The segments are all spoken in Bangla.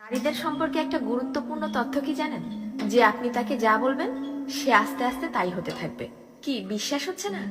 নারীদের সম্পর্কে একটা গুরুত্বপূর্ণ তথ্য কি জানেন? যে আপনি তাকে যা বলবেন সে আস্তে আস্তে তাই হতে থাকবে। কি বিশ্বাস হচ্ছে না?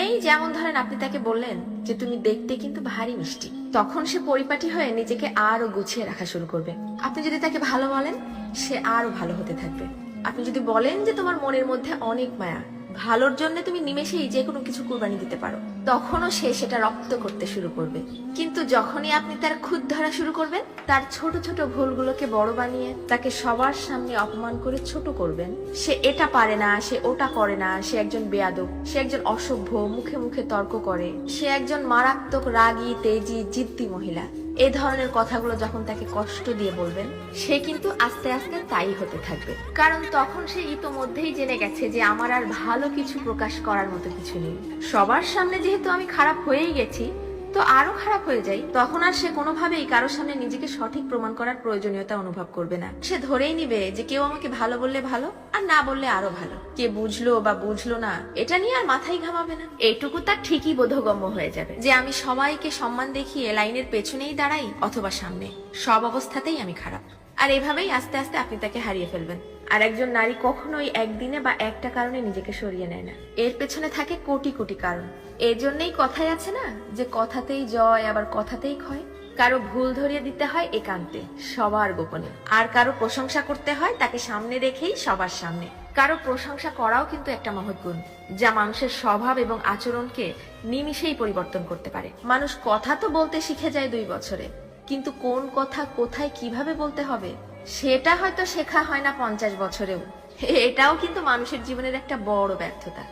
এই যেমন ধরেন আপনি তাকে বললেন যে তুমি দেখতে কিন্তু ভারী মিষ্টি, তখন সে পরিপাটি হয়ে নিজেকে আরো গুছিয়ে রাখা শুরু করবে। আপনি যদি তাকে ভালো বলেন সে আরো ভালো হতে থাকবে। আপনি যদি বলেন যে তোমার মনের মধ্যে অনেক মায়া, ভালোর জন্য তুমি নিমেষেই যে কোনো কিছু কুরবানি দিতে পারো, তখনও সে সেটা রপ্ত করতে শুরু করবে। কিন্তু যখনই আপনি তার খুঁত ধরা শুরু করবেন, তার ছোট ছোট ভুলগুলোকে বড় বানিয়ে তাকে সবার সামনে অপমান করে ছোট করবেন, সে এটা পারে না, সে ওটা করে না, সে একজন বেয়াদব, সে একজন অসভ্য, মুখে মুখে তর্ক করে, সে একজন মারাত্মক রাগী, তেজি, জিদ্দি মহিলা, এই ধরনের কথাগুলো যখন তাকে কষ্ট দিয়ে বলবেন, সে কিন্তু আস্তে আস্তে তাই হতে থাকবে। কারণ তখন সে ইতোমধ্যেই জেনে গেছে যে আমার আর ভালো কিছু প্রকাশ করার মতো কিছু নেই। সবার সামনে যেহেতু আমি খারাপ হয়েই গেছি, তো আরো খারাপ হয়ে যাই, তখন আর সে কোনোভাবেই কারোর সামনে নিজেকে সঠিক প্রমাণ করার প্রয়োজনীয়তা অনুভব করবে না। সে ধরেই নিবে যে কেউ আমাকে ভালো বললে ভালো, আর না বললে আরো ভালো। কে বুঝলো বা বুঝলো না এটা নিয়ে আর মাথায় ঘামাবে না। এইটুকু তার ঠিকই বোধগম্য হয়ে যাবে যে আমি সবাইকে সম্মান দেখিয়ে লাইনের পেছনেই দাঁড়াই অথবা সামনে, সব অবস্থাতেই আমি খারাপ। আর এভাবেই আস্তে আস্তে আপনি তাকে হারিয়ে ফেলবেন। আর একজন নারী কখনোই একদিনে বা একটা কারণে নিজেকে সরিয়ে নেয় না, এর পেছনে থাকে কোটি কোটি কারণ। এই জন্যই কথাই আছে না যে কথাতেই জয় আবার কথাতেই ক্ষয়। কারো ভুল ধরিয়ে দিতে হয় একান্তে, সবার গোপনে। আর কারো প্রশংসা করতে হয় তাকে সামনে রেখেই, সবার সামনে। কারো প্রশংসা করাও কিন্তু একটা মহৎ গুণ, যা মানুষের স্বভাব এবং আচরণকে নিমিষেই পরিবর্তন করতে পারে। মানুষ কথা তো বলতে শিখে যায় 2 বছরে, কিন্তু কোন কথা কোথায় কিভাবে বলতে হবে সেটা হয়তো শেখা হয় না 50 বছরেও। এটাও কিন্তু মানুষের জীবনের একটা বড় ব্যর্থতা।